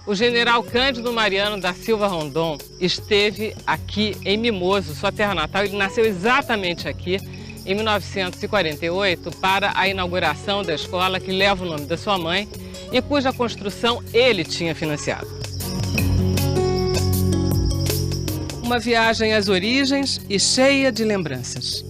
O general Cândido Mariano da Silva Rondon esteve aqui em Mimoso, sua terra natal. Ele nasceu exatamente aqui, em 1948, para a inauguração da escola que leva o nome da sua mãe e cuja construção ele tinha financiado. Uma viagem às origens e cheia de lembranças.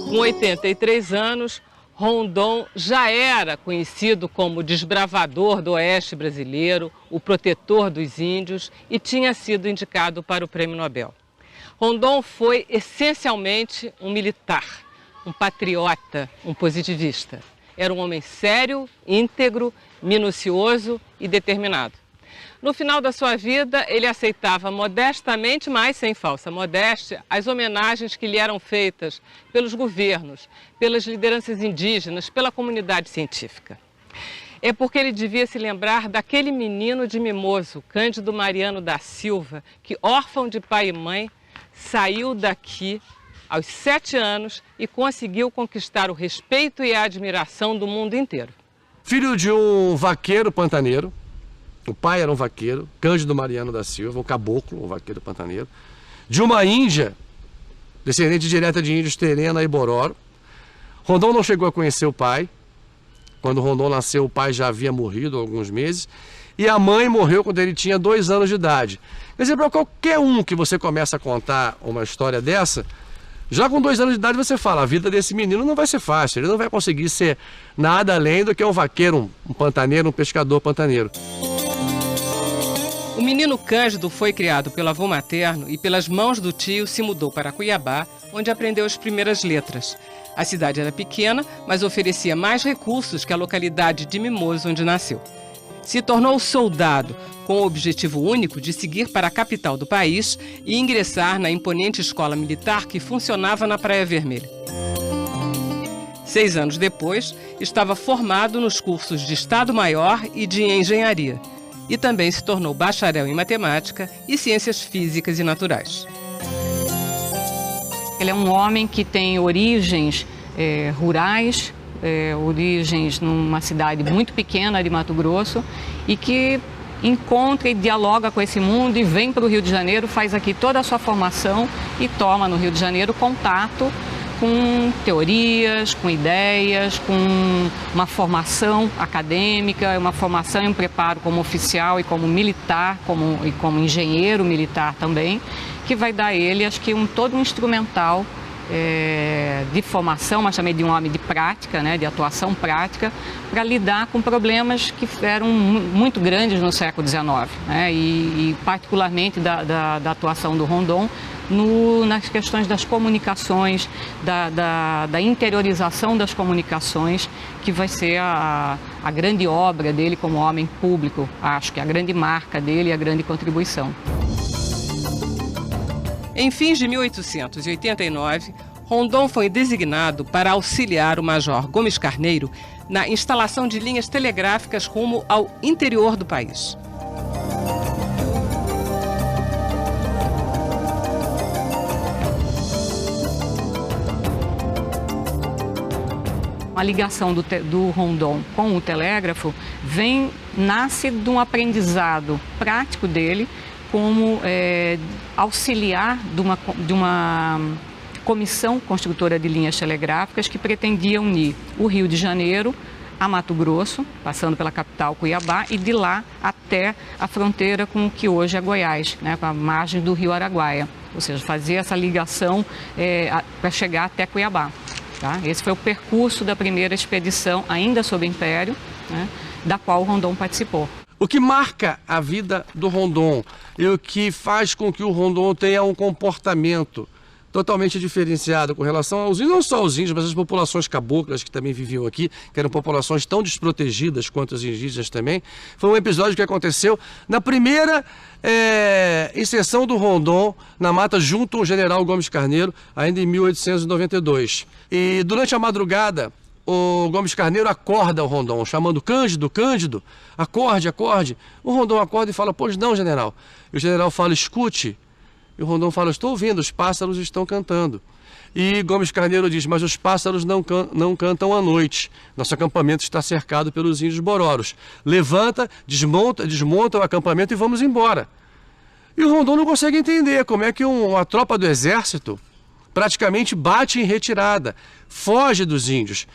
Com 83 anos, Rondon já era conhecido como o desbravador do oeste brasileiro, o protetor dos índios e tinha sido indicado para o Prêmio Nobel. Rondon foi essencialmente um militar, um patriota, um positivista. Era um homem sério, íntegro, minucioso e determinado. No final da sua vida, ele aceitava modestamente, mas sem falsa modéstia, as homenagens que lhe eram feitas pelos governos, pelas lideranças indígenas, pela comunidade científica. É porque ele devia se lembrar daquele menino de Mimoso, Cândido Mariano da Silva, que, órfão de pai e mãe, saiu daqui aos 7 anos e conseguiu conquistar o respeito e a admiração do mundo inteiro. Filho de um vaqueiro pantaneiro. O pai era um vaqueiro, Cândido Mariano da Silva, um caboclo, um vaqueiro pantaneiro. De uma índia, descendente direta de índios Terena e Bororo. Rondon não chegou a conhecer o pai. Quando Rondon nasceu, o pai já havia morrido há alguns meses. E a mãe morreu quando ele tinha 2 anos de idade. Quer dizer, para qualquer um que você começa a contar uma história dessa, já com 2 anos de idade você fala, a vida desse menino não vai ser fácil. Ele não vai conseguir ser nada além do que um vaqueiro, um pantaneiro, um pescador pantaneiro. O menino Cândido foi criado pelo avô materno e pelas mãos do tio se mudou para Cuiabá, onde aprendeu as primeiras letras. A cidade era pequena, mas oferecia mais recursos que a localidade de Mimoso, onde nasceu. Se tornou soldado, com o objetivo único de seguir para a capital do país e ingressar na imponente escola militar que funcionava na Praia Vermelha. 6 anos depois, estava formado nos cursos de Estado-Maior e de Engenharia. E também se tornou bacharel em matemática e ciências físicas e naturais. Ele é um homem que tem origens rurais, origens numa cidade muito pequena de Mato Grosso e que encontra e dialoga com esse mundo e vem para o Rio de Janeiro, faz aqui toda a sua formação e toma no Rio de Janeiro contato com teorias, com ideias, com uma formação acadêmica, uma formação em preparo como oficial e como militar, como engenheiro militar também, que vai dar a ele, acho que todo um instrumental de formação, mas também de um homem de prática, né, de atuação prática, para lidar com problemas que eram muito grandes no século XIX, né, e particularmente da atuação do Rondon nas questões das comunicações, da interiorização das comunicações, que vai ser a grande obra dele como homem público, acho que a grande marca dele e a grande contribuição. Em fins de 1889, Rondon foi designado para auxiliar o Major Gomes Carneiro na instalação de linhas telegráficas rumo ao interior do país. A ligação do Rondon com o telégrafo nasce de um aprendizado prático dele como auxiliar de uma comissão construtora de linhas telegráficas que pretendia unir o Rio de Janeiro a Mato Grosso, passando pela capital Cuiabá, e de lá até a fronteira com o que hoje é Goiás, né, com a margem do rio Araguaia. Ou seja, fazer essa ligação para chegar até Cuiabá. Tá? Esse foi o percurso da primeira expedição, ainda sob Império, né, da qual o Rondon participou. O que marca a vida do Rondon e o que faz com que o Rondon tenha um comportamento totalmente diferenciado com relação aos índios, não só aos índios, mas as populações caboclas que também viviam aqui, que eram populações tão desprotegidas quanto as indígenas também. Foi um episódio que aconteceu na primeira inserção do Rondon na mata junto ao general Gomes Carneiro, ainda em 1892. E durante a madrugada, o Gomes Carneiro acorda o Rondon, chamando Cândido, acorde. O Rondon acorda e fala, pois não, general. E o general fala, escute, E o Rondon fala, estou ouvindo, os pássaros estão cantando. E Gomes Carneiro diz, mas os pássaros não cantam à noite. Nosso acampamento está cercado pelos índios bororos. Levanta, desmonta o acampamento e vamos embora. E o Rondon não consegue entender como é que uma tropa do exército praticamente bate em retirada, foge dos índios.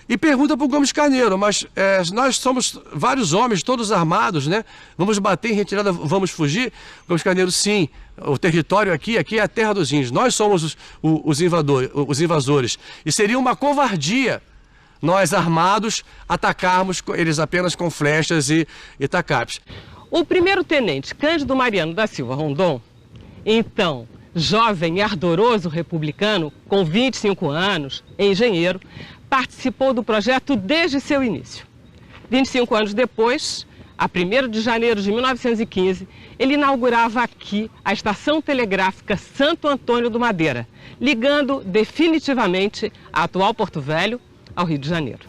E pergunta para o Gomes Carneiro, mas nós somos vários homens, todos armados, né? Vamos bater em retirada, vamos fugir? Gomes Carneiro, sim, o território aqui é a terra dos índios, nós somos os invasores. E seria uma covardia nós armados atacarmos eles apenas com flechas e tacapes. O primeiro-tenente Cândido Mariano da Silva Rondon, então jovem e ardoroso republicano, com 25 anos, engenheiro, participou do projeto desde seu início. 25 anos depois, a 1º de janeiro de 1915, ele inaugurava aqui a Estação Telegráfica Santo Antônio do Madeira, ligando definitivamente a atual Porto Velho ao Rio de Janeiro.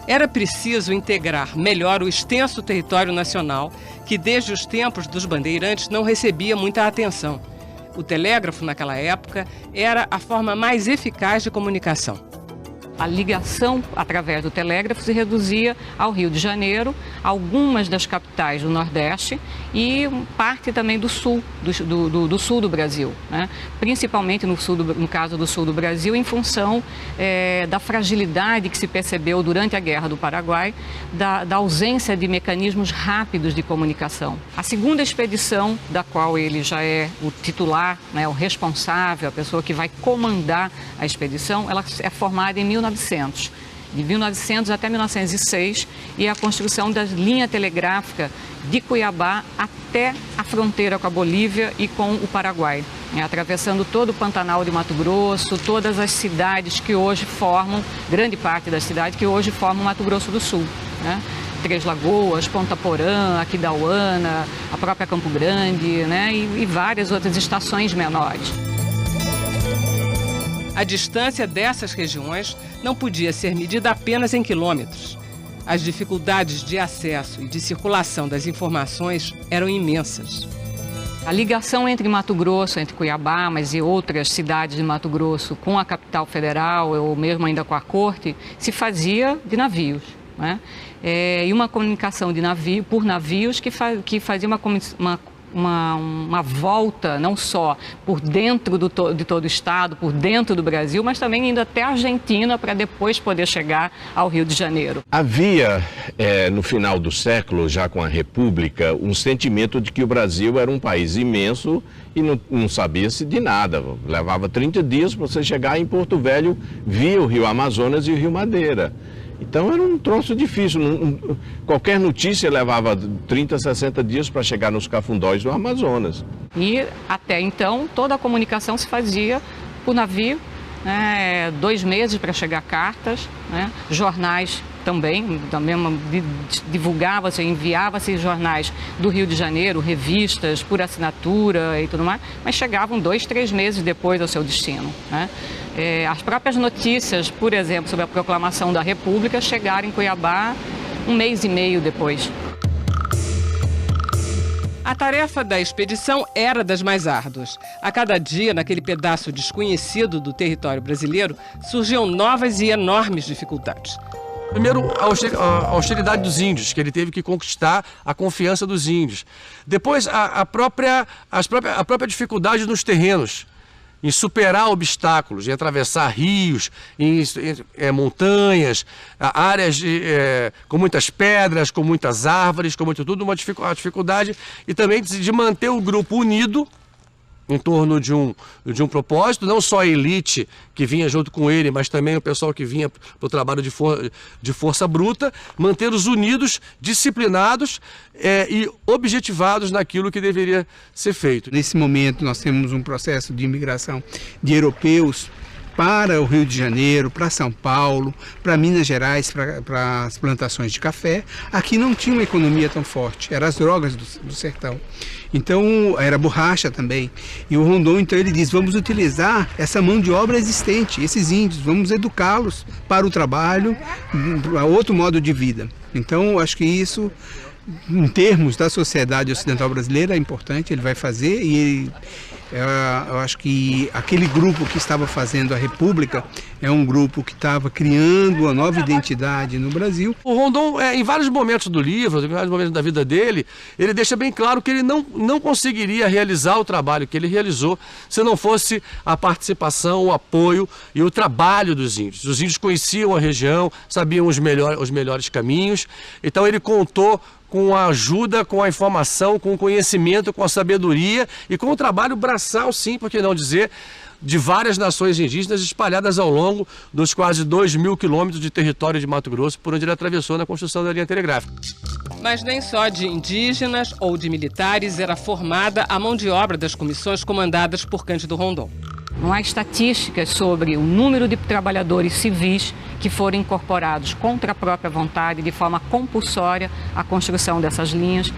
Era preciso integrar melhor o extenso território nacional, que desde os tempos dos bandeirantes não recebia muita atenção. O telégrafo, naquela época, era a forma mais eficaz de comunicação. A ligação através do telégrafo se reduzia ao Rio de Janeiro, algumas das capitais do Nordeste e parte também do sul, do sul do Brasil, né? Principalmente no caso do sul do Brasil, em função da fragilidade que se percebeu durante a Guerra do Paraguai, da ausência de mecanismos rápidos de comunicação. A segunda expedição, da qual ele já é o titular, né, o responsável, a pessoa que vai comandar a expedição, ela é formada em 1900. De 1900 até 1906, e a construção da linha telegráfica de Cuiabá até a fronteira com a Bolívia e com o Paraguai, atravessando todo o Pantanal de Mato Grosso, todas as cidades que hoje formam, grande parte das cidades que hoje formam Mato Grosso do Sul, né? Três Lagoas, Ponta Porã, Aquidauana, a própria Campo Grande, né? E várias outras estações menores. A distância dessas regiões não podia ser medida apenas em quilômetros. As dificuldades de acesso e de circulação das informações eram imensas. A ligação entre Mato Grosso, entre Cuiabá, mas e outras cidades de Mato Grosso com a capital federal, ou mesmo ainda com a corte, se fazia de navios, né? E uma comunicação por navios que fazia uma volta não só por dentro de todo o estado, por dentro do Brasil, mas também indo até a Argentina para depois poder chegar ao Rio de Janeiro. Havia, no final do século, já com a República, um sentimento de que o Brasil era um país imenso e não sabia-se de nada. Levava 30 dias para você chegar em Porto Velho via o Rio Amazonas e o Rio Madeira. Então era um troço difícil, qualquer notícia levava 30, 60 dias para chegar nos cafundós do Amazonas. E até então toda a comunicação se fazia por navio, né, 2 meses para chegar cartas, né, jornais também divulgava-se, enviava-se jornais do Rio de Janeiro, revistas por assinatura e tudo mais, mas chegavam 2, 3 meses depois ao seu destino, né? As próprias notícias, por exemplo, sobre a proclamação da República, chegaram em Cuiabá 1 mês e meio depois. A tarefa da expedição era das mais árduas. A cada dia, naquele pedaço desconhecido do território brasileiro, surgiam novas e enormes dificuldades. Primeiro, a hostilidade dos índios, que ele teve que conquistar a confiança dos índios. Depois, a própria dificuldade nos terrenos, em superar obstáculos, em atravessar rios, em montanhas, áreas com muitas pedras, com muitas árvores, com muito tudo, uma dificuldade, e também de manter o grupo unido em torno de um propósito, não só a elite que vinha junto com ele, mas também o pessoal que vinha para o trabalho de força bruta, mantê-los unidos, disciplinados e objetivados naquilo que deveria ser feito. Nesse momento nós temos um processo de imigração de europeus para o Rio de Janeiro, para São Paulo, para Minas Gerais, para as plantações de café. Aqui não tinha uma economia tão forte, eram as drogas do sertão. Então, era borracha também. E o Rondon, então, ele diz, vamos utilizar essa mão de obra existente, esses índios, vamos educá-los para o trabalho, para outro modo de vida. Então, acho que isso em termos da sociedade ocidental brasileira, é importante, ele vai fazer, e ele, eu acho que aquele grupo que estava fazendo a República é um grupo que estava criando uma nova identidade no Brasil. O Rondon, em vários momentos do livro, em vários momentos da vida dele, ele deixa bem claro que ele não conseguiria realizar o trabalho que ele realizou se não fosse a participação, o apoio e o trabalho dos índios. Os índios conheciam a região, sabiam os melhores caminhos, então ele contou com a ajuda, com a informação, com o conhecimento, com a sabedoria e com o trabalho braçal, sim, por que não dizer, de várias nações indígenas espalhadas ao longo dos quase 2.000 quilômetros de território de Mato Grosso, por onde ele atravessou na construção da linha telegráfica. Mas nem só de indígenas ou de militares era formada a mão de obra das comissões comandadas por Cândido Rondon. Não há estatísticas sobre o número de trabalhadores civis que foram incorporados contra a própria vontade, de forma compulsória, à construção dessas linhas.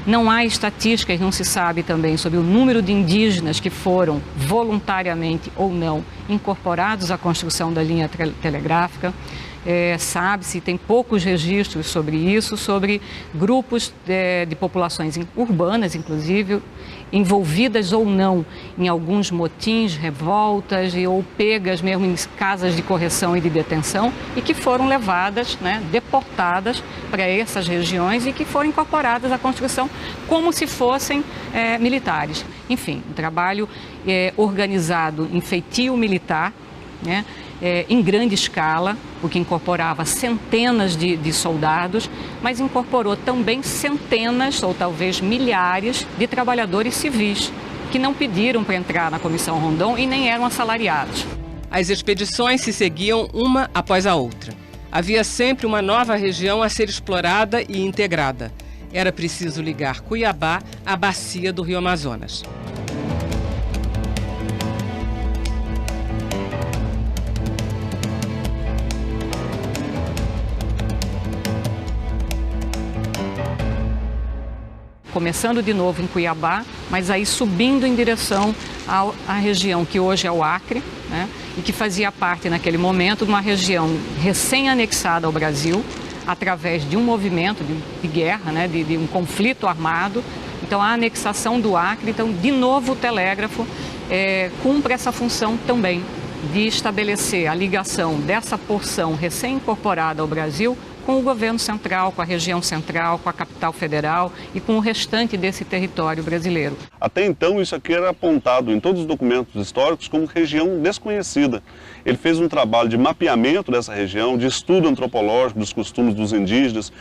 Não há estatísticas, não se sabe também sobre o número de indígenas que foram voluntariamente ou não incorporados à construção da linha telegráfica. Sabe-se, tem poucos registros sobre isso, sobre grupos de populações urbanas, inclusive, envolvidas ou não em alguns motins, revoltas ou pegas mesmo em casas de correção e de detenção e que foram levadas, deportadas para essas regiões e que foram incorporadas à construção como se fossem militares. Enfim, um trabalho organizado em feitio militar, em grande escala, o que incorporava centenas de soldados, mas incorporou também centenas ou talvez milhares de trabalhadores civis que não pediram para entrar na Comissão Rondon e nem eram assalariados. As expedições se seguiam uma após a outra. Havia sempre uma nova região a ser explorada e integrada. Era preciso ligar Cuiabá à bacia do Rio Amazonas. Começando de novo em Cuiabá, mas aí subindo em direção à região que hoje é o Acre, e que fazia parte naquele momento de uma região recém-anexada ao Brasil, através de um movimento de guerra, de um conflito armado. Então a anexação do Acre, então de novo o telégrafo cumpre essa função também, de estabelecer a ligação dessa porção recém-incorporada ao Brasil com o governo central, com a região central, com a capital federal e com o restante desse território brasileiro. Até então, isso aqui era apontado em todos os documentos históricos como região desconhecida. Ele fez um trabalho de mapeamento dessa região, de estudo antropológico dos costumes dos indígenas,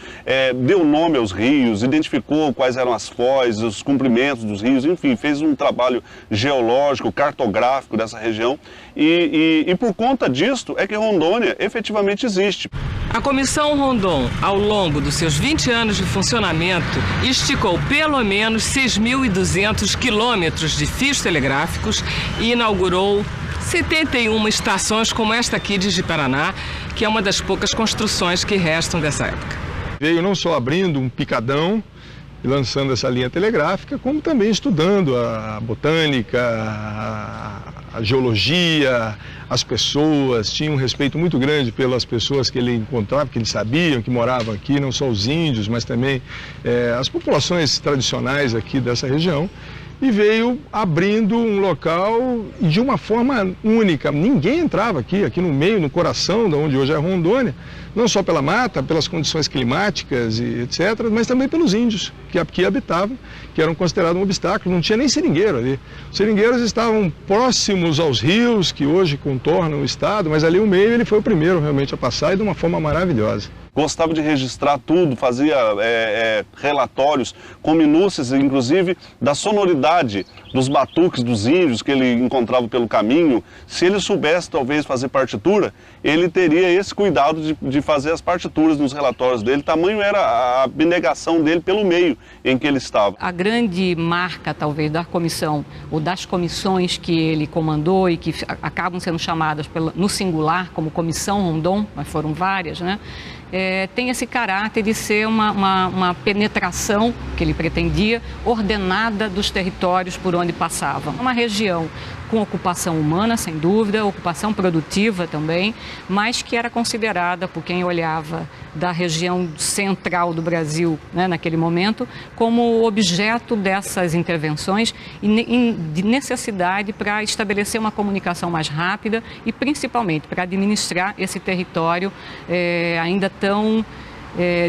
deu nome aos rios, identificou quais eram as foz, os comprimentos dos rios, enfim, fez um trabalho geológico, cartográfico dessa região e por conta disto é que Rondônia efetivamente existe. A Comissão Rondon, ao longo dos seus 20 anos de funcionamento, esticou pelo menos 6.200 quilômetros de fios telegráficos e inaugurou 71 estações como esta aqui de Ji-Paraná, que é uma das poucas construções que restam dessa época. Veio não só abrindo um picadão e lançando essa linha telegráfica, como também estudando a botânica, a geologia, as pessoas, tinha um respeito muito grande pelas pessoas que ele encontrava, que ele sabia, que moravam aqui, não só os índios, mas também as populações tradicionais aqui dessa região, e veio abrindo um local de uma forma única. Ninguém entrava aqui no meio, no coração de onde hoje é Rondônia, não só pela mata, pelas condições climáticas e etc., mas também pelos índios que aqui habitavam, que eram considerados um obstáculo, não tinha nem seringueiro ali. Os seringueiros estavam próximos aos rios que hoje contornam o estado, mas ali o meio ele foi o primeiro realmente a passar e de uma forma maravilhosa. Gostava de registrar tudo, fazia relatórios com minúcias, inclusive, da sonoridade dos batuques dos índios que ele encontrava pelo caminho. Se ele soubesse, talvez, fazer partitura, ele teria esse cuidado de fazer as partituras nos relatórios dele. Tamanho era a abnegação dele pelo meio em que ele estava. A grande marca, talvez, da comissão, ou das comissões que ele comandou e que acabam sendo chamadas no singular como Comissão Rondon, mas foram várias, tem esse caráter de ser uma penetração, que ele pretendia, ordenada dos territórios por onde passava. Uma região com ocupação humana, sem dúvida, ocupação produtiva também, mas que era considerada, por quem olhava da região central do Brasil, né, naquele momento, como objeto dessas intervenções e de necessidade para estabelecer uma comunicação mais rápida e, principalmente, para administrar esse território ainda tão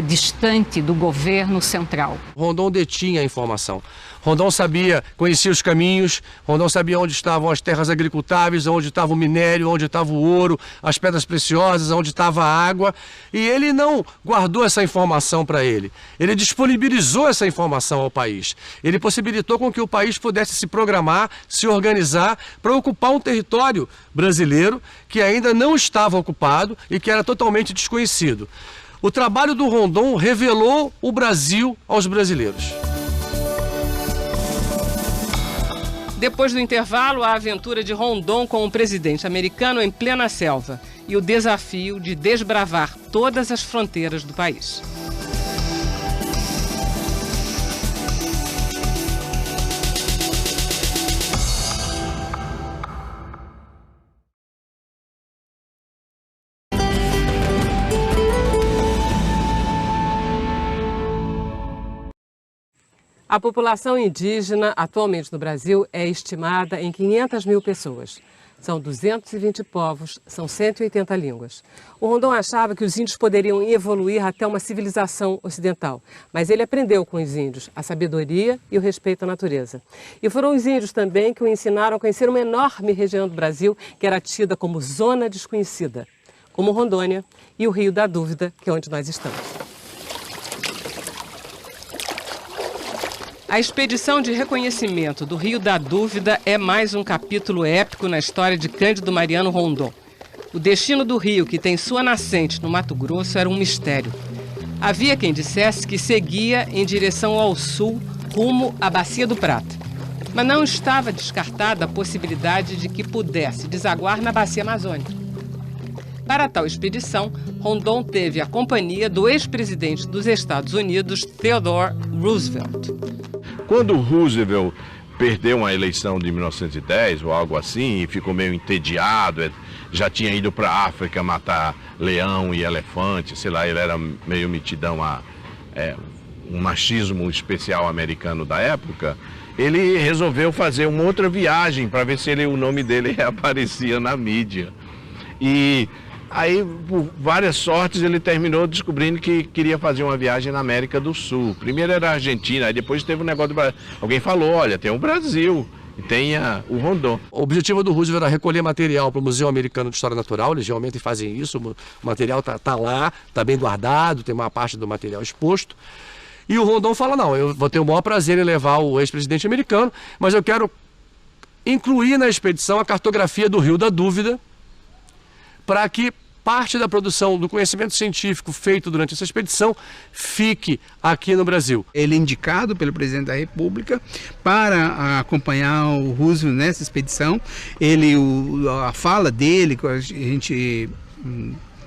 distante do governo central. Rondon detinha a informação. Rondon sabia, conhecia os caminhos, Rondon sabia onde estavam as terras agricultáveis, onde estava o minério, onde estava o ouro, as pedras preciosas, onde estava a água. E ele não guardou essa informação para ele. Ele disponibilizou essa informação ao país. Ele possibilitou com que o país pudesse se programar, se organizar para ocupar um território brasileiro que ainda não estava ocupado e que era totalmente desconhecido. O trabalho do Rondon revelou o Brasil aos brasileiros. Depois do intervalo, a aventura de Rondon com o presidente americano em plena selva e o desafio de desbravar todas as fronteiras do país. A população indígena atualmente no Brasil é estimada em 500 mil pessoas. São 220 povos, são 180 línguas. O Rondon achava que os índios poderiam evoluir até uma civilização ocidental, mas ele aprendeu com os índios a sabedoria e o respeito à natureza. E foram os índios também que o ensinaram a conhecer uma enorme região do Brasil que era tida como zona desconhecida, como Rondônia e o Rio da Dúvida, que é onde nós estamos. A expedição de reconhecimento do Rio da Dúvida é mais um capítulo épico na história de Cândido Mariano Rondon. O destino do rio, que tem sua nascente no Mato Grosso, era um mistério. Havia quem dissesse que seguia em direção ao sul, rumo à Bacia do Prata. Mas não estava descartada a possibilidade de que pudesse desaguar na Bacia Amazônica. Para tal expedição, Rondon teve a companhia do ex-presidente dos Estados Unidos, Theodore Roosevelt. Quando Roosevelt perdeu a eleição de 1910 ou algo assim e ficou meio entediado, já tinha ido para a África matar leão e elefante, sei lá, ele era meio metidão a um machismo especial americano da época, ele resolveu fazer uma outra viagem para ver se o nome dele reaparecia na mídia. E aí, por várias sortes, ele terminou descobrindo que queria fazer uma viagem na América do Sul. Primeiro era a Argentina, aí depois teve um negócio do Brasil. Alguém falou, olha, tem o Brasil e tem o Rondon. O objetivo do Roosevelt era recolher material para o Museu Americano de História Natural. Eles geralmente fazem isso, o material está lá, está bem guardado, tem uma parte do material exposto. E o Rondon fala, não, eu vou ter o maior prazer em levar o ex-presidente americano, mas eu quero incluir na expedição a cartografia do Rio da Dúvida, para que parte da produção do conhecimento científico feito durante essa expedição fique aqui no Brasil. Ele é indicado pelo presidente da República para acompanhar o Roosevelt nessa expedição. A fala dele, a gente,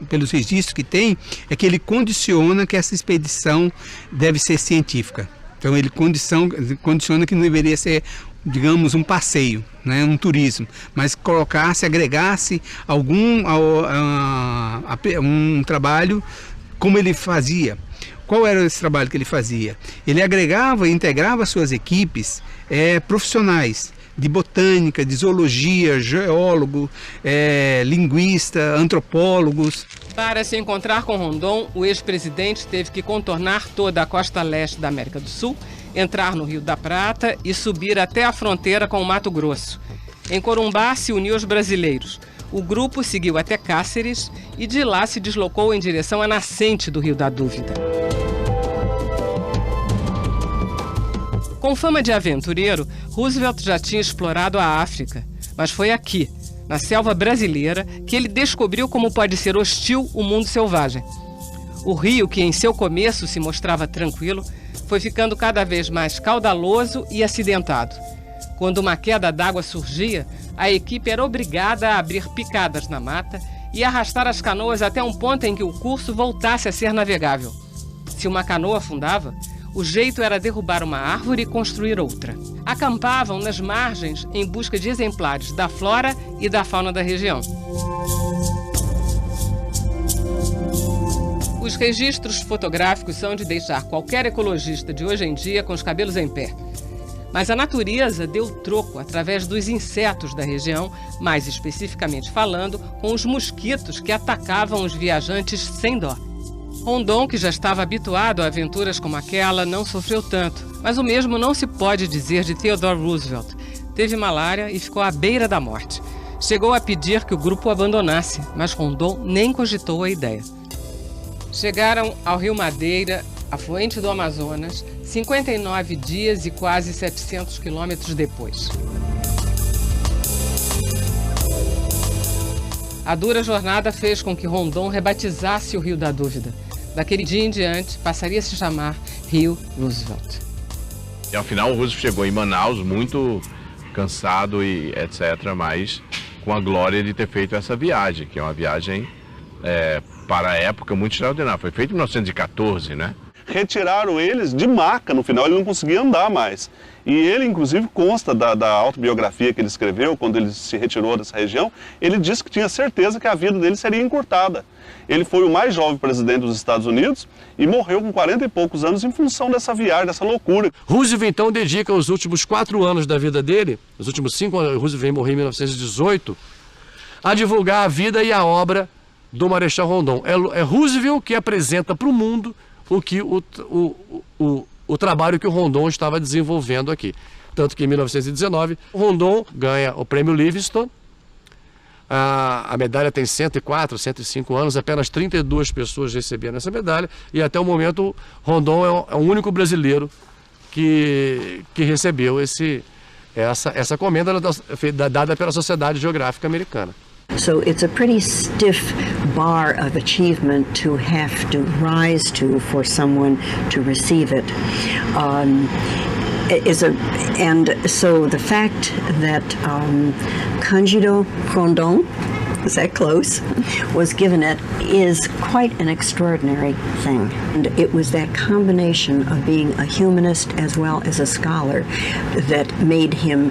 pelos registros que tem, é que ele condiciona que essa expedição deve ser científica. Então ele condiciona que não deveria ser, digamos, um passeio, né, um turismo, mas agregasse um trabalho como ele fazia. Qual era esse trabalho que ele fazia? Ele agregava e integrava suas equipes profissionais de botânica, de zoologia, geólogo, linguista, antropólogos. Para se encontrar com Rondon, o ex-presidente teve que contornar toda a costa leste da América do Sul, entrar no Rio da Prata e subir até a fronteira com o Mato Grosso. Em Corumbá se uniu aos brasileiros. O grupo seguiu até Cáceres e de lá se deslocou em direção à nascente do Rio da Dúvida. Com fama de aventureiro, Roosevelt já tinha explorado a África, mas foi aqui, na selva brasileira, que ele descobriu como pode ser hostil o mundo selvagem. O rio, que em seu começo se mostrava tranquilo, foi ficando cada vez mais caudaloso e acidentado. Quando uma queda d'água surgia, a equipe era obrigada a abrir picadas na mata e arrastar as canoas até um ponto em que o curso voltasse a ser navegável. Se uma canoa afundava, o jeito era derrubar uma árvore e construir outra. Acampavam nas margens em busca de exemplares da flora e da fauna da região. Os registros fotográficos são de deixar qualquer ecologista de hoje em dia com os cabelos em pé. Mas a natureza deu troco através dos insetos da região, mais especificamente falando, com os mosquitos que atacavam os viajantes sem dó. Rondon, que já estava habituado a aventuras como aquela, não sofreu tanto. Mas o mesmo não se pode dizer de Theodore Roosevelt. Teve malária e ficou à beira da morte. Chegou a pedir que o grupo o abandonasse, mas Rondon nem cogitou a ideia. Chegaram ao Rio Madeira, afluente do Amazonas, 59 dias e quase 700 quilômetros depois. A dura jornada fez com que Rondon rebatizasse o Rio da Dúvida. Daquele dia em diante, passaria a se chamar Rio Roosevelt. E ao final o Roosevelt chegou em Manaus muito cansado e etc., mas com a glória de ter feito essa viagem, que é uma viagem para a época muito extraordinária. Foi feito em 1914, né? Retiraram eles de maca, no final ele não conseguia andar mais. E ele, inclusive, consta da autobiografia que ele escreveu, quando ele se retirou dessa região, ele disse que tinha certeza que a vida dele seria encurtada. Ele foi o mais jovem presidente dos Estados Unidos e morreu com 40 e poucos anos em função dessa viagem, dessa loucura. Roosevelt, então, dedica os últimos 4 anos da vida dele, os últimos 5 anos, Roosevelt morreu em 1918, a divulgar a vida e a obra do Marechal Rondon. É Roosevelt que apresenta para o mundo o trabalho que o Rondon estava desenvolvendo aqui. Tanto que em 1919, Rondon ganha o prêmio Livingston. A medalha tem 104, 105 anos, apenas 32 pessoas receberam essa medalha. E até o momento, Rondon é o único brasileiro que recebeu essa comenda dada pela Sociedade Geográfica Americana. So it's a pretty stiff bar of achievement to have to rise to for someone to receive it. And so the fact that Cândido Rondon, is that close, was given it is quite an extraordinary thing. And it was that combination of being a humanist as well as a scholar that made him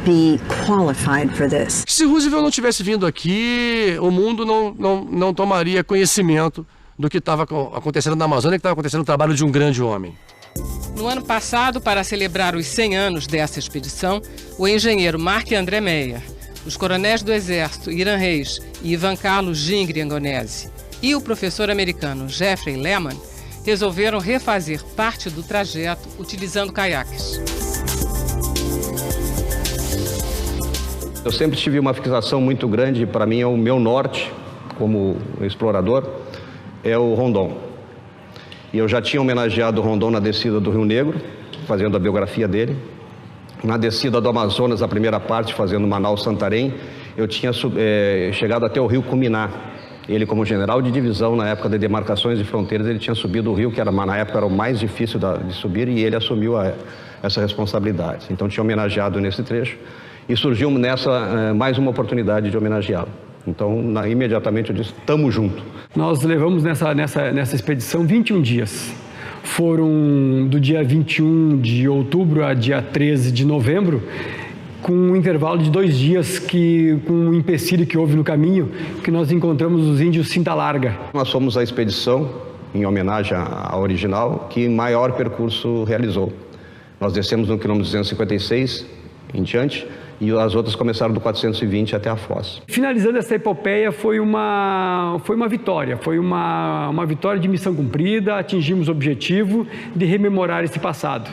be qualified for this. Se Roosevelt não tivesse vindo aqui, o mundo não tomaria conhecimento do que estava acontecendo na Amazônia, que estava acontecendo no trabalho de um grande homem. No ano passado, para celebrar os 100 anos dessa expedição, o engenheiro Marc André Meyer, os coronéis do Exército Irã Reis e Ivan Carlos Gingri Angonese e o professor americano Jeffrey Lehman resolveram refazer parte do trajeto utilizando caiaques. Eu sempre tive uma fixação muito grande, para mim é o meu norte, como explorador, é o Rondon. E eu já tinha homenageado o Rondon na descida do Rio Negro, fazendo a biografia dele. Na descida do Amazonas, a primeira parte, fazendo Manaus-Santarém, eu tinha chegado até o rio Cuminá. Ele, como general de divisão, na época de demarcações de fronteiras, ele tinha subido o rio, que na época era o mais difícil de subir, e ele assumiu essa responsabilidade. Então, tinha homenageado nesse trecho. E surgiu nessa mais uma oportunidade de homenageá-lo. Então, imediatamente eu disse, tamo junto. Nós levamos nessa expedição 21 dias. Foram do dia 21 de outubro a dia 13 de novembro, com um intervalo de 2 dias com um empecilho que houve no caminho, que nós encontramos os índios Cinta Larga. Nós fomos a expedição, em homenagem à original, que maior percurso realizou. Nós descemos no quilômetro 256 em diante, e as outras começaram do 420 até a Foz. Finalizando essa epopeia, foi uma vitória, foi uma vitória de missão cumprida, atingimos o objetivo de rememorar esse passado.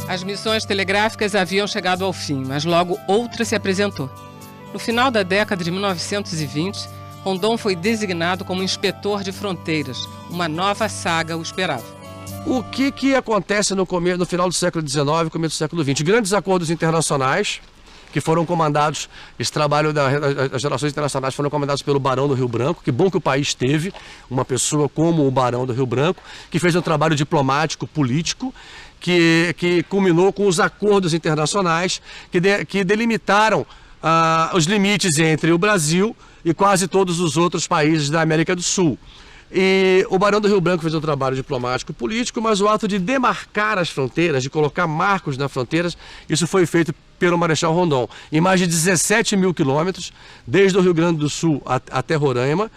As missões telegráficas haviam chegado ao fim, mas logo outra se apresentou. No final da década de 1920, Rondon foi designado como inspetor de fronteiras. Uma nova saga o esperava. O que acontece no final do século XIX e começo do século XX? Grandes acordos internacionais que foram comandados, esse trabalho das relações internacionais foram comandados pelo Barão do Rio Branco. Que bom que o país teve uma pessoa como o Barão do Rio Branco, que fez um trabalho diplomático, político, que culminou com os acordos internacionais que delimitaram os limites entre o Brasil e quase todos os outros países da América do Sul. E o Barão do Rio Branco fez um trabalho diplomático e político, mas o ato de demarcar as fronteiras, de colocar marcos nas fronteiras, isso foi feito pelo Marechal Rondon, em mais de 17 mil quilômetros, desde o Rio Grande do Sul até Roraima,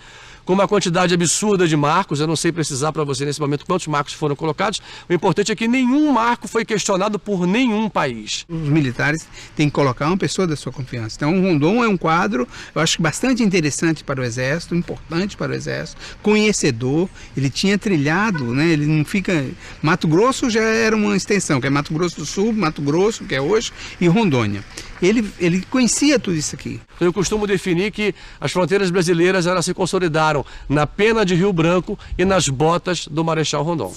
com uma quantidade absurda de marcos. Eu não sei precisar para você nesse momento quantos marcos foram colocados. O importante é que nenhum marco foi questionado por nenhum país. Os militares têm que colocar uma pessoa da sua confiança. Então o Rondon é um quadro, eu acho, bastante interessante para o Exército, importante para o Exército, conhecedor. Ele tinha trilhado, né? Ele não fica... Mato Grosso já era uma extensão, que é Mato Grosso do Sul, Mato Grosso, que é hoje, e Rondônia. Ele conhecia tudo isso aqui. Eu costumo definir que as fronteiras brasileiras elas se consolidaram na pena de Rio Branco e nas botas do Marechal Rondon.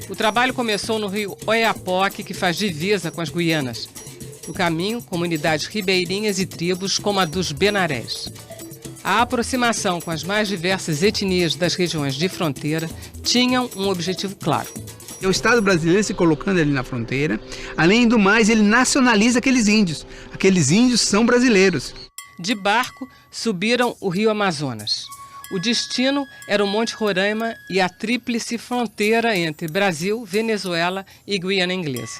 O trabalho começou no rio Oiapoque, que faz divisa com as Guianas. No caminho, comunidades ribeirinhas e tribos como a dos Benarés. A aproximação com as mais diversas etnias das regiões de fronteira tinham um objetivo claro. O Estado brasileiro se colocando ali na fronteira, além do mais, ele nacionaliza aqueles índios. Aqueles índios são brasileiros. De barco, subiram o rio Amazonas. O destino era o Monte Roraima e a tríplice fronteira entre Brasil, Venezuela e Guiana Inglesa.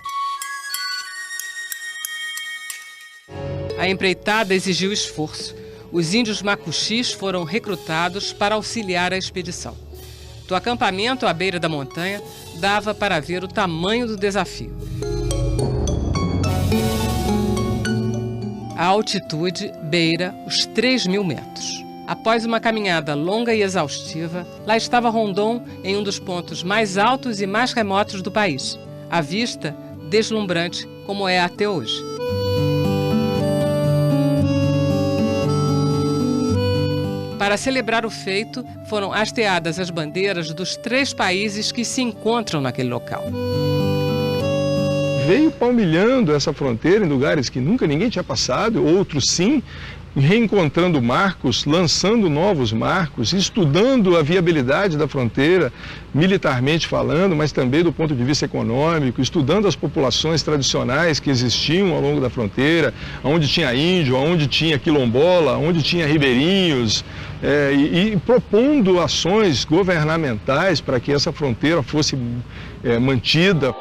A empreitada exigiu esforço. Os índios macuxis foram recrutados para auxiliar a expedição. Do acampamento à beira da montanha, dava para ver o tamanho do desafio. A altitude beira os 3.000 metros. Após uma caminhada longa e exaustiva, lá estava Rondon em um dos pontos mais altos e mais remotos do país. A vista deslumbrante, como é até hoje. Para celebrar o feito, foram hasteadas as bandeiras dos 3 países que se encontram naquele local. Veio palmilhando essa fronteira em lugares que nunca ninguém tinha passado, outros sim, reencontrando marcos, lançando novos marcos, estudando a viabilidade da fronteira, militarmente falando, mas também do ponto de vista econômico, estudando as populações tradicionais que existiam ao longo da fronteira, onde tinha índio, onde tinha quilombola, onde tinha ribeirinhos, e propondo ações governamentais para que essa fronteira fosse mantida.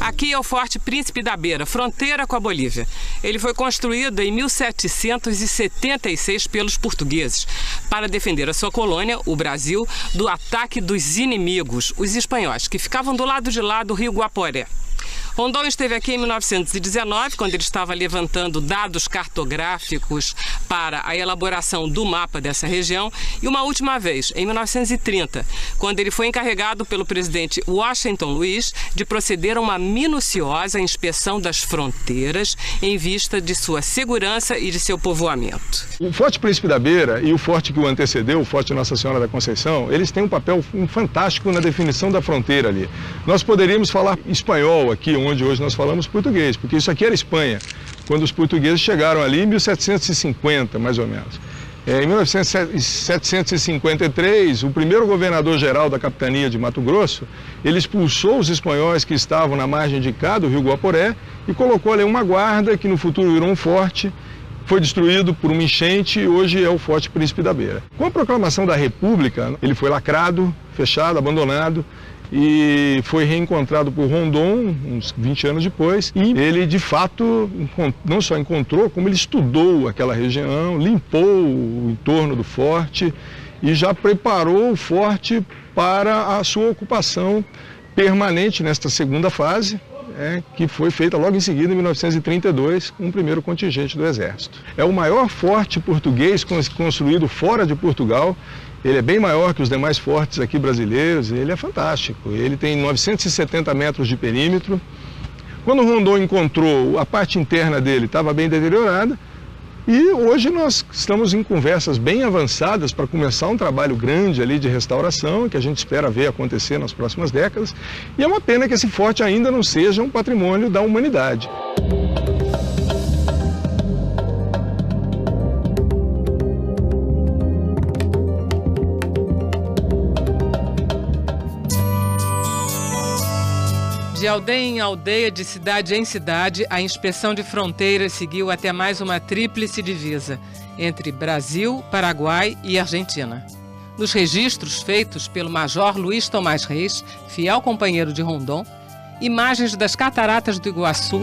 Aqui é o Forte Príncipe da Beira, fronteira com a Bolívia. Ele foi construído em 1776 pelos portugueses para defender a sua colônia, o Brasil, do ataque dos inimigos, os espanhóis, que ficavam do lado de lá do rio Guaporé. Rondon esteve aqui em 1919, quando ele estava levantando dados cartográficos para a elaboração do mapa dessa região, e uma última vez, em 1930, quando ele foi encarregado pelo presidente Washington Luiz de proceder a uma minuciosa inspeção das fronteiras em vista de sua segurança e de seu povoamento. O Forte Príncipe da Beira e o forte que o antecedeu, o Forte Nossa Senhora da Conceição, eles têm um papel fantástico na definição da fronteira ali. Nós poderíamos falar espanhol aqui, onde hoje nós falamos português, porque isso aqui era Espanha, quando os portugueses chegaram ali em 1750, mais ou menos. Em 1753, o primeiro governador-geral da capitania de Mato Grosso, ele expulsou os espanhóis que estavam na margem de cá do rio Guaporé e colocou ali uma guarda que no futuro virou um forte, foi destruído por uma enchente e hoje é o Forte Príncipe da Beira. Com a proclamação da República, ele foi lacrado, fechado, abandonado, e foi reencontrado por Rondon uns 20 anos depois, e ele de fato não só encontrou, como ele estudou aquela região, limpou o entorno do forte e já preparou o forte para a sua ocupação permanente nesta segunda fase, que foi feita logo em seguida, em 1932, com o primeiro contingente do Exército. É o maior forte português construído fora de Portugal. Ele é bem maior que os demais fortes aqui brasileiros, ele é fantástico. Ele tem 970 metros de perímetro. Quando o Rondon encontrou, a parte interna dele estava bem deteriorada, e hoje nós estamos em conversas bem avançadas para começar um trabalho grande ali de restauração, que a gente espera ver acontecer nas próximas décadas. E é uma pena que esse forte ainda não seja um patrimônio da humanidade. De aldeia em aldeia, de cidade em cidade, a inspeção de fronteiras seguiu até mais uma tríplice divisa entre Brasil, Paraguai e Argentina. Nos registros feitos pelo Major Luiz Tomás Reis, fiel companheiro de Rondon, imagens das cataratas do Iguaçu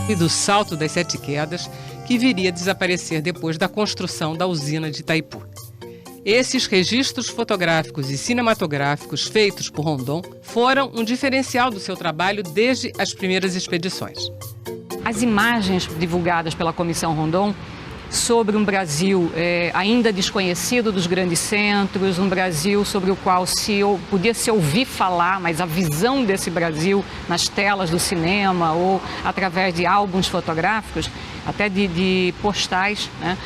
e do Salto das Sete Quedas, que viria a desaparecer depois da construção da usina de Itaipu. Esses registros fotográficos e cinematográficos feitos por Rondon foram um diferencial do seu trabalho desde as primeiras expedições. As imagens divulgadas pela Comissão Rondon sobre um Brasil ainda desconhecido dos grandes centros, um Brasil sobre o qual podia se ouvir falar, mas a visão desse Brasil nas telas do cinema ou através de álbuns fotográficos, até de postais, né,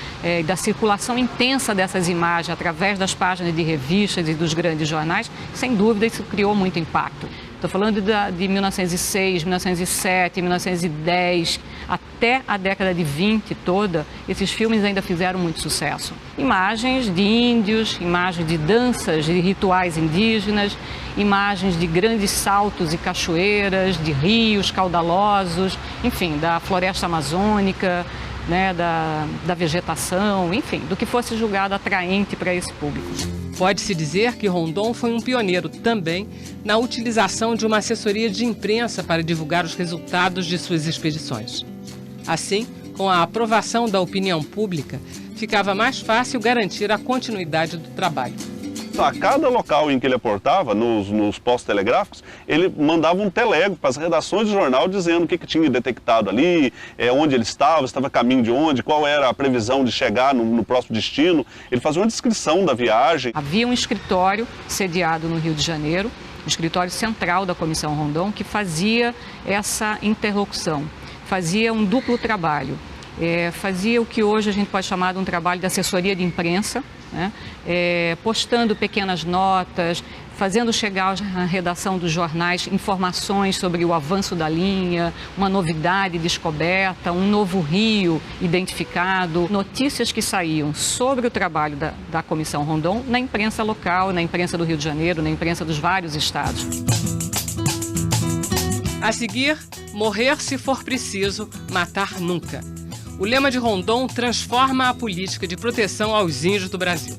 da circulação intensa dessas imagens através das páginas de revistas e dos grandes jornais, sem dúvida isso criou muito impacto. Estou falando de 1906, 1907, 1910, até a década de 20 toda, esses filmes ainda fizeram muito sucesso. Imagens de índios, imagens de danças, de rituais indígenas, imagens de grandes saltos e cachoeiras, de rios caudalosos, enfim, da floresta amazônica, né, da vegetação, enfim, do que fosse julgado atraente para esse público. Pode-se dizer que Rondon foi um pioneiro também na utilização de uma assessoria de imprensa para divulgar os resultados de suas expedições. Assim, com a aprovação da opinião pública, ficava mais fácil garantir a continuidade do trabalho. A cada local em que ele aportava, nos postos telegráficos, ele mandava um telego para as redações do jornal dizendo o que tinha detectado ali, onde ele estava a caminho de onde, qual era a previsão de chegar no próximo destino. Ele fazia uma descrição da viagem. Havia um escritório sediado no Rio de Janeiro, o escritório central da Comissão Rondon, que fazia essa interlocução, fazia um duplo trabalho. Fazia o que hoje a gente pode chamar de um trabalho de assessoria de imprensa, né? Postando pequenas notas, fazendo chegar à redação dos jornais informações sobre o avanço da linha, uma novidade descoberta, um novo rio identificado, notícias que saíam sobre o trabalho da Comissão Rondon na imprensa local, na imprensa do Rio de Janeiro, na imprensa dos vários estados. A seguir, morrer se for preciso, matar nunca. O lema de Rondon transforma a política de proteção aos índios do Brasil.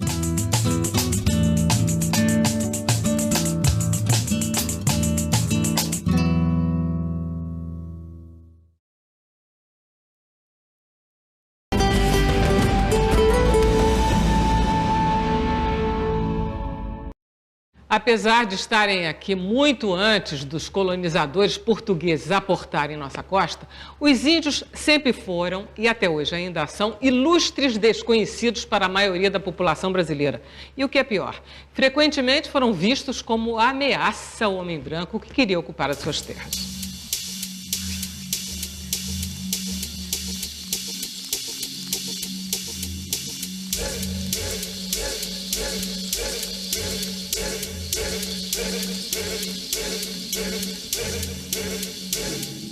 Apesar de estarem aqui muito antes dos colonizadores portugueses aportarem nossa costa, os índios sempre foram, e até hoje ainda são, ilustres desconhecidos para a maioria da população brasileira. E o que é pior, frequentemente foram vistos como ameaça ao homem branco que queria ocupar as suas terras.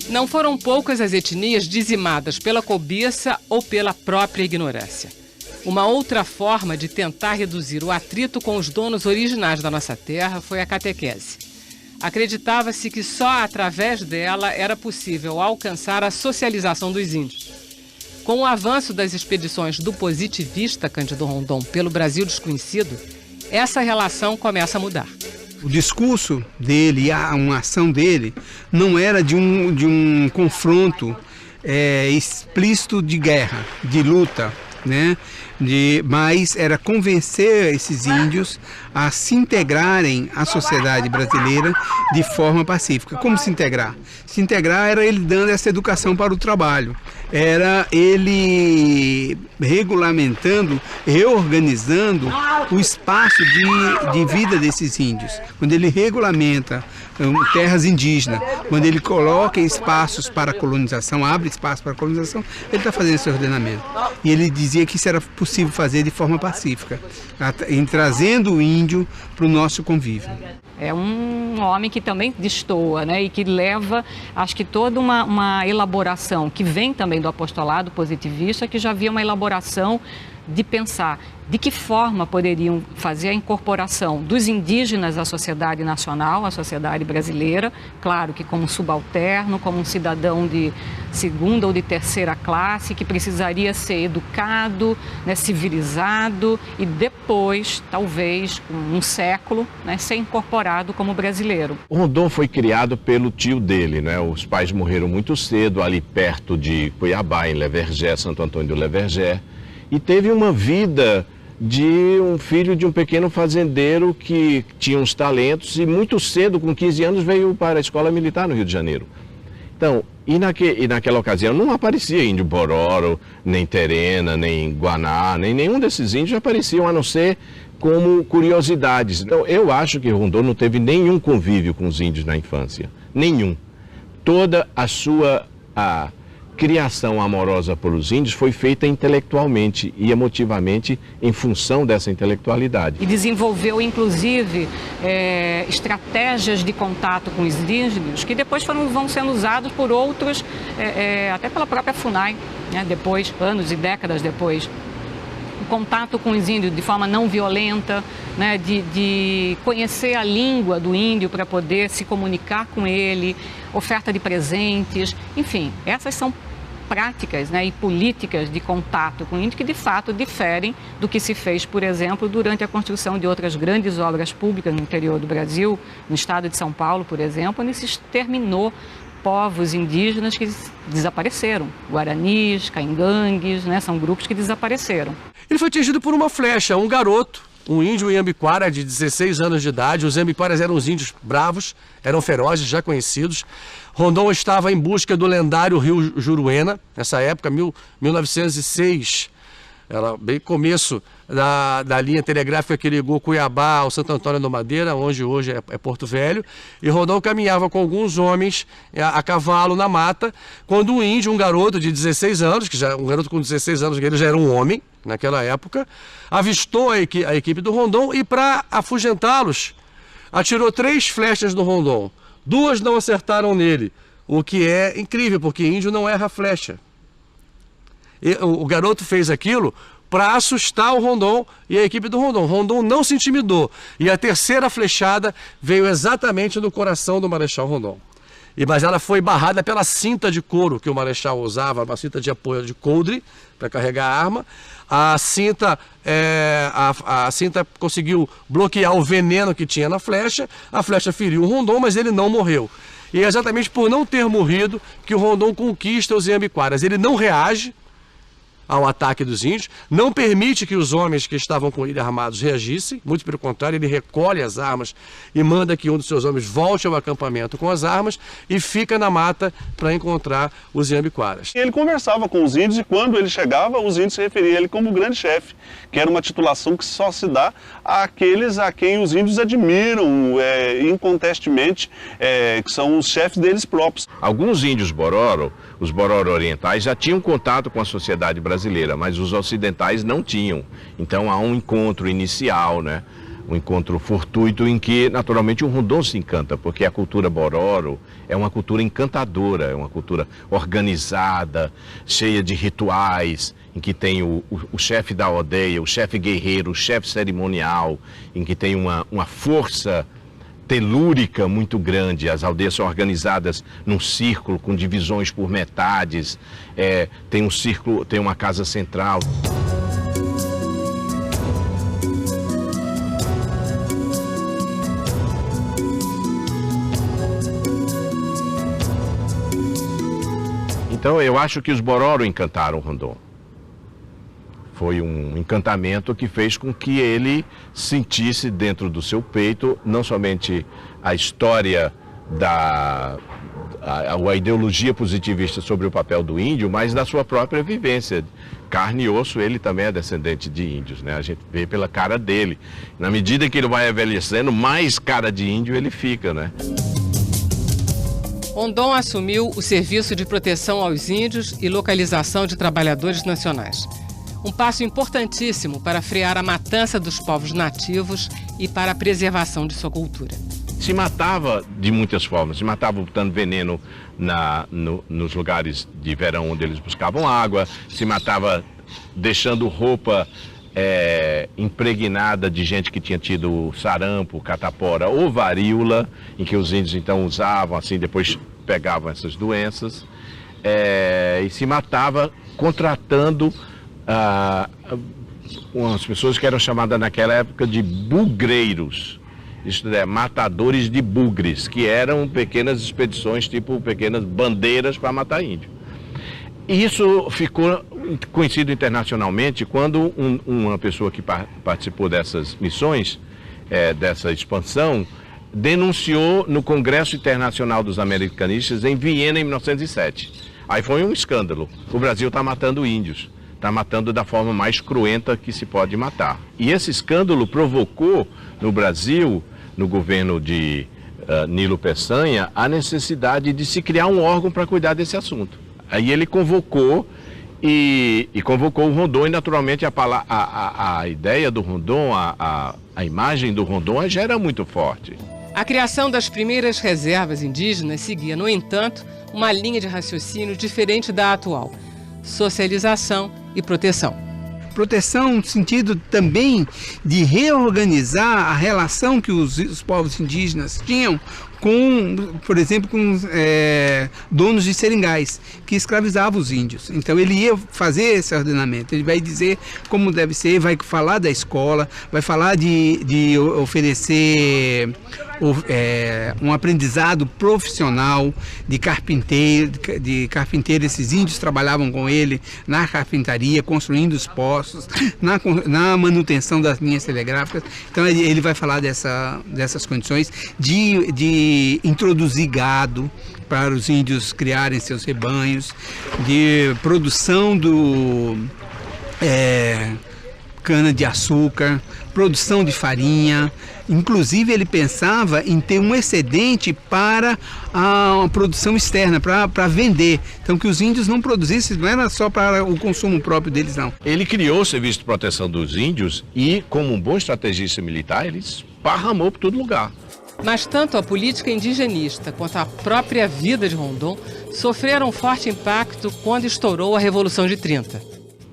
Não foram poucas as etnias dizimadas pela cobiça ou pela própria ignorância. Uma outra forma de tentar reduzir o atrito com os donos originais da nossa terra foi a catequese. Acreditava-se que só através dela era possível alcançar a socialização dos índios. Com o avanço das expedições do positivista Cândido Rondon pelo Brasil desconhecido, essa relação começa a mudar. O discurso dele e uma ação dele não era de um confronto explícito de guerra, de luta, né? Mas era convencer esses índios a se integrarem à sociedade brasileira de forma pacífica. Como se integrar? Se integrar era ele dando essa educação para o trabalho, era ele regulamentando, reorganizando o espaço de vida desses índios. Quando ele regulamenta terras indígenas, quando ele coloca espaços para a colonização, abre espaço para a colonização, ele está fazendo esse ordenamento. E ele dizia que isso era possível fazer de forma pacífica, em trazendo o índio para o nosso convívio. É um homem que também destoa, né? E que leva, acho que toda uma elaboração que vem também do apostolado positivista, que já havia uma elaboração de pensar de que forma poderiam fazer a incorporação dos indígenas à sociedade nacional, à sociedade brasileira, claro que como subalterno, como um cidadão de segunda ou de terceira classe, que precisaria ser educado, né, civilizado e depois, talvez, com um século, né, ser incorporado como brasileiro. O Rondon foi criado pelo tio dele, né? Os pais morreram muito cedo, ali perto de Cuiabá, em Le Verger, Santo Antônio do Le Verger, e teve uma vida de um filho de um pequeno fazendeiro que tinha uns talentos e muito cedo, com 15 anos, veio para a escola militar no Rio de Janeiro. Então, e naquela ocasião não aparecia índio Bororo, nem Terena, nem Guaná, nem nenhum desses índios apareciam, a não ser como curiosidades. Então, eu acho que Rondon não teve nenhum convívio com os índios na infância, nenhum. Toda a sua criação amorosa pelos índios foi feita intelectualmente e emotivamente em função dessa intelectualidade. E desenvolveu, inclusive, estratégias de contato com os indígenas que depois vão sendo usados por outros, até pela própria FUNAI, né, depois, anos e décadas depois. O contato com os índios de forma não violenta, né, de conhecer a língua do índio para poder se comunicar com ele, oferta de presentes, enfim, essas são práticas, né, e políticas de contato com o índio que de fato diferem do que se fez, por exemplo, durante a construção de outras grandes obras públicas no interior do Brasil, no estado de São Paulo, por exemplo, onde se exterminou povos indígenas que desapareceram, guaranis, caingangues, né, são grupos que desapareceram. Ele foi atingido por uma flecha, um garoto, um índio Iambiquara de 16 anos de idade. Os Iambiquaras eram os índios bravos, eram ferozes, já conhecidos. Rondon estava em busca do lendário rio Juruena, nessa época, 1906, era bem começo da linha telegráfica que ligou Cuiabá ao Santo Antônio do Madeira, onde hoje é Porto Velho, e Rondon caminhava com alguns homens a cavalo na mata, quando um índio, um garoto de 16 anos, um garoto com 16 anos, ele já era um homem naquela época, avistou a equipe do Rondon e, para afugentá-los, atirou 3 flechas no Rondon. 2 não acertaram nele, o que é incrível, porque índio não erra flecha. O garoto fez aquilo para assustar o Rondon e a equipe do Rondon. Rondon não se intimidou. E a terceira flechada veio exatamente no coração do Marechal Rondon. Mas ela foi barrada pela cinta de couro que o Marechal usava, uma cinta de apoio de coldre para carregar a arma. A cinta conseguiu bloquear o veneno que tinha na flecha. A flecha feriu o Rondon, mas ele não morreu. E é exatamente por não ter morrido que o Rondon conquista os Iambiquaras. Ele não reage ao ataque dos índios, não permite que os homens que estavam com ele armados reagissem, muito pelo contrário, ele recolhe as armas e manda que um dos seus homens volte ao acampamento com as armas e fica na mata para encontrar os Iambiquaras. Ele conversava com os índios e quando ele chegava, os índios se referiam a ele como grande chefe, que era uma titulação que só se dá àqueles a quem os índios admiram incontestemente, que são os chefes deles próprios. Alguns índios Bororo, os Bororo orientais, já tinham contato com a sociedade brasileira, mas os ocidentais não tinham. Então há um encontro inicial, né? Um encontro fortuito em que, naturalmente, o Rondon se encanta, porque a cultura Bororo é uma cultura encantadora, é uma cultura organizada, cheia de rituais, em que tem o chefe da aldeia, o chefe guerreiro, o chefe cerimonial, em que tem uma força telúrica muito grande. As aldeias são organizadas num círculo com divisões por metades, tem um círculo, tem uma casa central. Então eu acho que os Bororo encantaram o Rondon. Foi um encantamento que fez com que ele sentisse dentro do seu peito não somente a história a ideologia positivista sobre o papel do índio, mas da sua própria vivência. Carne e osso, ele também é descendente de índios, né? A gente vê pela cara dele. Na medida que ele vai envelhecendo, mais cara de índio ele fica, né? Rondon assumiu o serviço de proteção aos índios e localização de trabalhadores nacionais. Um passo importantíssimo para frear a matança dos povos nativos e para a preservação de sua cultura. Se matava de muitas formas, se matava botando veneno nos lugares de verão onde eles buscavam água, se matava deixando roupa impregnada de gente que tinha tido sarampo, catapora ou varíola, em que os índios então usavam, assim, depois pegavam essas doenças, e se matava contratando umas pessoas que eram chamadas naquela época de bugreiros, isto é, matadores de bugres, que eram pequenas expedições, tipo pequenas bandeiras para matar índio. Isso ficou conhecido internacionalmente quando uma pessoa que participou dessas missões, dessa expansão, denunciou no Congresso Internacional dos Americanistas em Viena em 1907. Aí foi um escândalo. O Brasil está matando índios, está matando da forma mais cruenta que se pode matar. E esse escândalo provocou no Brasil, no governo de Nilo Peçanha, a necessidade de se criar um órgão para cuidar desse assunto. Aí ele convocou e convocou o Rondon, e naturalmente a ideia do Rondon, a imagem do Rondon já era muito forte. A criação das primeiras reservas indígenas seguia, no entanto, uma linha de raciocínio diferente da atual: socialização e proteção. Proteção no sentido também de reorganizar a relação que os povos indígenas tinham com, por exemplo, com donos de seringais, que escravizavam os índios. Então ele ia fazer esse ordenamento, ele vai dizer como deve ser, vai falar da escola, vai falar de oferecer um aprendizado profissional de carpinteiro, esses índios trabalhavam com ele na carpintaria, construindo os poços, na manutenção das linhas telegráficas. Então ele vai falar dessas condições de introduzir gado para os índios criarem seus rebanhos, de produção do cana-de-açúcar, produção de farinha. Inclusive ele pensava em ter um excedente para a produção externa, para vender. Então que os índios não produzissem, não era só para o consumo próprio deles, não. Ele criou o Serviço de Proteção dos Índios e, como um bom estrategista militar, ele esparramou por todo lugar. Mas tanto a política indigenista quanto a própria vida de Rondon sofreram um forte impacto quando estourou a Revolução de 30.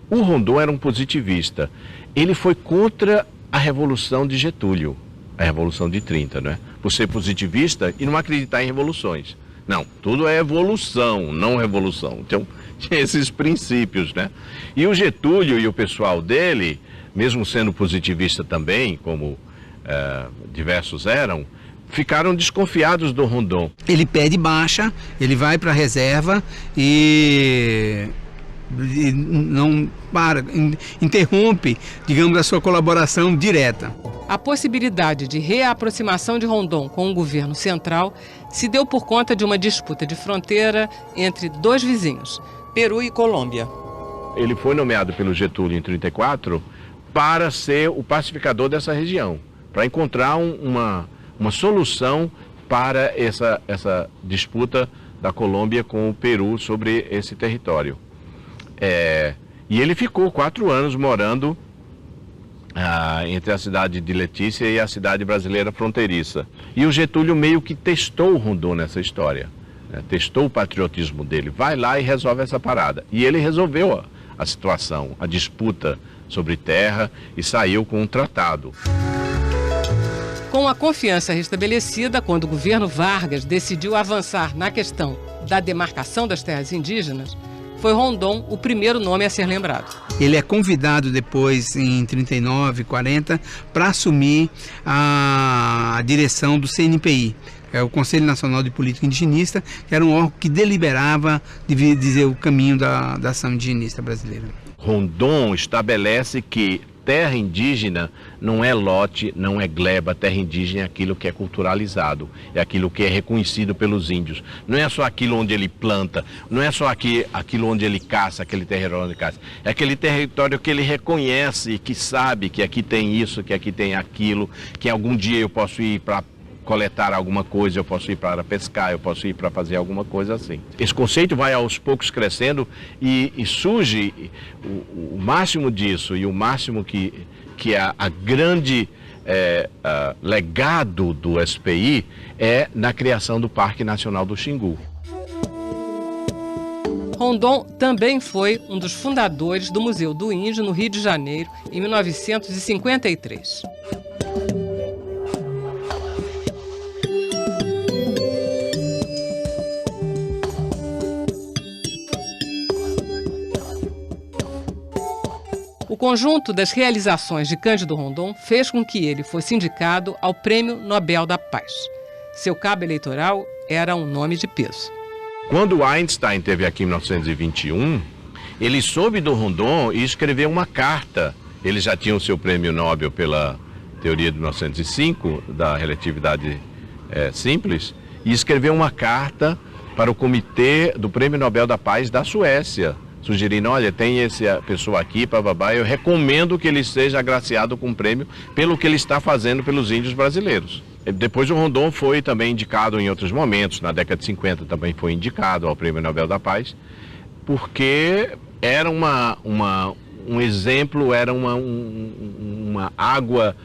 O Rondon era um positivista. Ele foi contra a Revolução de Getúlio, a Revolução de 30, né? Por ser positivista e não acreditar em revoluções. Não, tudo é evolução, não revolução. Então, tinha esses princípios, né? E o Getúlio e o pessoal dele, mesmo sendo positivista também, como diversos eram, ficaram desconfiados do Rondon. Ele pede baixa, ele vai para a reserva e não interrompe, digamos, a sua colaboração direta. A possibilidade de reaproximação de Rondon com o governo central se deu por conta de uma disputa de fronteira entre dois vizinhos, Peru e Colômbia. Ele foi nomeado pelo Getúlio em 1934 para ser o pacificador dessa região, para encontrar uma solução para essa disputa da Colômbia com o Peru sobre esse território. E ele ficou 4 anos morando entre a cidade de Letícia e a cidade brasileira fronteiriça. E o Getúlio meio que testou o Rondon nessa história, né? Testou o patriotismo dele. Vai lá e resolve essa parada. E ele resolveu a situação, a disputa sobre terra, e saiu com um tratado. Com a confiança restabelecida, quando o governo Vargas decidiu avançar na questão da demarcação das terras indígenas, foi Rondon o primeiro nome a ser lembrado. Ele é convidado depois, em 39, 40, para assumir a direção do CNPI, é o Conselho Nacional de Política Indigenista, que era um órgão que deliberava, devia dizer, o caminho da ação indigenista brasileira. Rondon estabelece que terra indígena não é lote, não é gleba. Terra indígena é aquilo que é culturalizado, é aquilo que é reconhecido pelos índios. Não é só aquilo onde ele planta, não é só aquilo onde ele caça, aquele território onde ele caça. É aquele território que ele reconhece, que sabe que aqui tem isso, que aqui tem aquilo, que algum dia eu posso ir para coletar alguma coisa, eu posso ir para pescar, eu posso ir para fazer alguma coisa assim. Esse conceito vai aos poucos crescendo e surge o máximo disso, e o máximo que é a grande legado do SPI é na criação do Parque Nacional do Xingu. Rondon também foi um dos fundadores do Museu do Índio, no Rio de Janeiro, em 1953. O conjunto das realizações de Cândido Rondon fez com que ele fosse indicado ao Prêmio Nobel da Paz. Seu cabo eleitoral era um nome de peso. Quando Einstein esteve aqui em 1921, ele soube do Rondon e escreveu uma carta. Ele já tinha o seu prêmio Nobel pela teoria de 1905, da relatividade simples, e escreveu uma carta para o comitê do Prêmio Nobel da Paz da Suécia, sugerindo, olha, tem essa pessoa aqui, bababá, eu recomendo que ele seja agraciado com um prêmio pelo que ele está fazendo pelos índios brasileiros. Depois o Rondon foi também indicado em outros momentos, na década de 50 também foi indicado ao Prêmio Nobel da Paz, porque era um exemplo, era uma água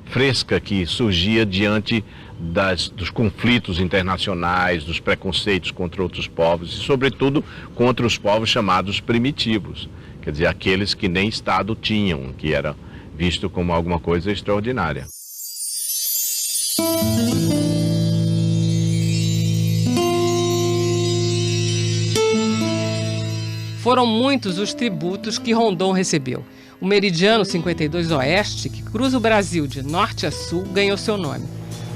fresca que surgia diante dos conflitos internacionais, dos preconceitos contra outros povos e, sobretudo, contra os povos chamados primitivos, quer dizer, aqueles que nem Estado tinham, que era visto como alguma coisa extraordinária. Foram muitos os tributos que Rondon recebeu. O Meridiano 52 Oeste, que cruza o Brasil de norte a sul, ganhou seu nome.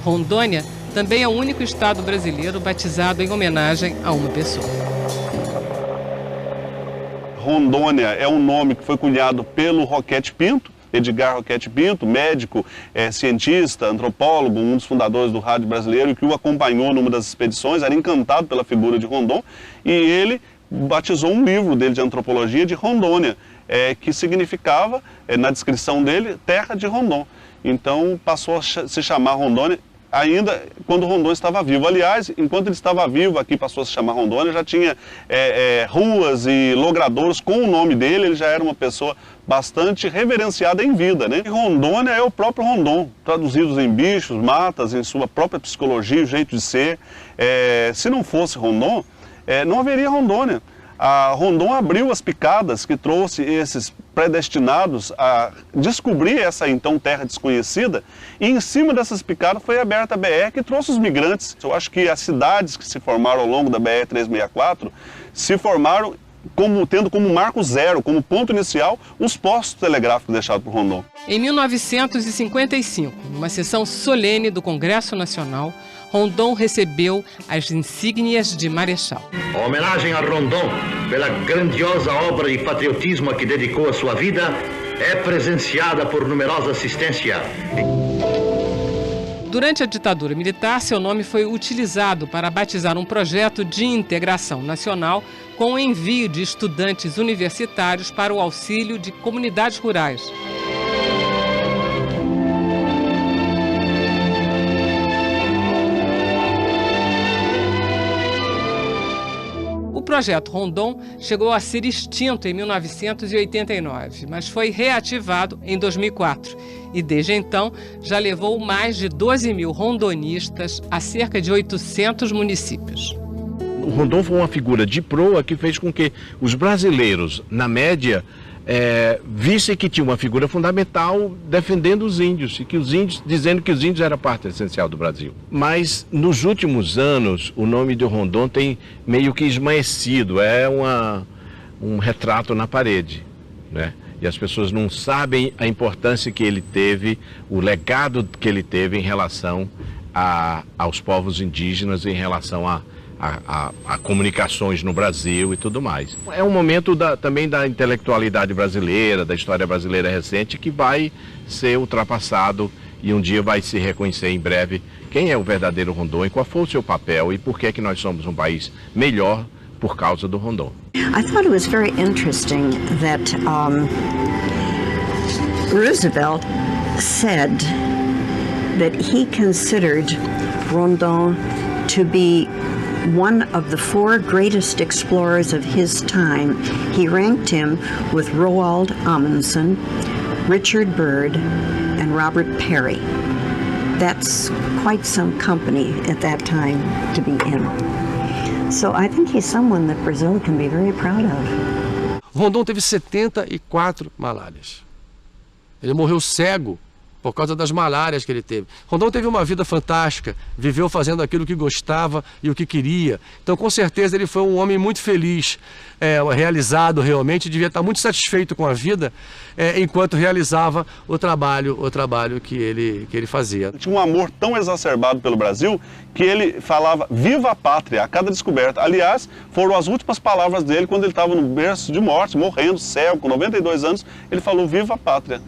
Rondônia também é o único estado brasileiro batizado em homenagem a uma pessoa. Rondônia é um nome que foi cunhado pelo Roquete Pinto, Edgar Roquete Pinto, médico, cientista, antropólogo, um dos fundadores do rádio brasileiro, que o acompanhou numa das expedições, era encantado pela figura de Rondon, e ele batizou um livro dele de antropologia de Rondônia, que significava, na descrição dele, terra de Rondon. Então passou a se chamar Rondônia ainda quando Rondon estava vivo. Aliás, enquanto ele estava vivo, aqui passou a se chamar Rondônia, já tinha ruas e logradouros com o nome dele, ele já era uma pessoa bastante reverenciada em vida, né? E Rondônia é o próprio Rondon, traduzidos em bichos, matas, em sua própria psicologia, o jeito de ser. Se não fosse Rondon, não haveria Rondônia. A Rondon abriu as picadas que trouxe esses predestinados a descobrir essa então terra desconhecida, e em cima dessas picadas foi aberta a BR que trouxe os migrantes. Eu acho que as cidades que se formaram ao longo da BR-364 se formaram tendo como marco zero, como ponto inicial, os postos telegráficos deixados por Rondon. Em 1955, numa sessão solene do Congresso Nacional, Rondon recebeu as insígnias de marechal. A homenagem a Rondon, pela grandiosa obra de patriotismo a que dedicou a sua vida, é presenciada por numerosa assistência. Durante a ditadura militar, seu nome foi utilizado para batizar um projeto de integração nacional com o envio de estudantes universitários para o auxílio de comunidades rurais. O projeto Rondon chegou a ser extinto em 1989, mas foi reativado em 2004 e, desde então, já levou mais de 12 mil rondonistas a cerca de 800 municípios. O Rondon foi uma figura de proa que fez com que os brasileiros, na média, vissem que tinha uma figura fundamental defendendo os índios, e que os índios, dizendo que os índios eram parte essencial do Brasil. Mas nos últimos anos o nome de Rondon tem meio que esmaecido, um retrato na parede, né? E as pessoas não sabem a importância que ele teve, o legado que ele teve em relação aos povos indígenas, em relação a comunicações no Brasil e tudo mais. É um momento também da intelectualidade brasileira, da história brasileira recente, que vai ser ultrapassado e um dia vai se reconhecer em breve quem é o verdadeiro Rondon e qual foi o seu papel e por que nós somos um país melhor por causa do Rondon. I thought it was very interesting that Roosevelt said that he considered Rondon to be one of the 4 greatest explorers of his time. He ranked him with Roald Amundsen, Richard Byrd, and Robert Perry. That's quite some company at that time to be in. So I think he's someone that Brazil can be very proud of. Rondon teve 74 malárias. Ele morreu cego por causa das malárias que ele teve. Rondon teve uma vida fantástica, viveu fazendo aquilo que gostava e o que queria. Então, com certeza, ele foi um homem muito feliz, realizado realmente, devia estar muito satisfeito com a vida, enquanto realizava o trabalho que ele fazia. Tinha um amor tão exacerbado pelo Brasil que ele falava "Viva a pátria" a cada descoberta. Aliás, foram as últimas palavras dele quando ele estava no berço de morte, morrendo, cego, com 92 anos, ele falou "Viva a pátria".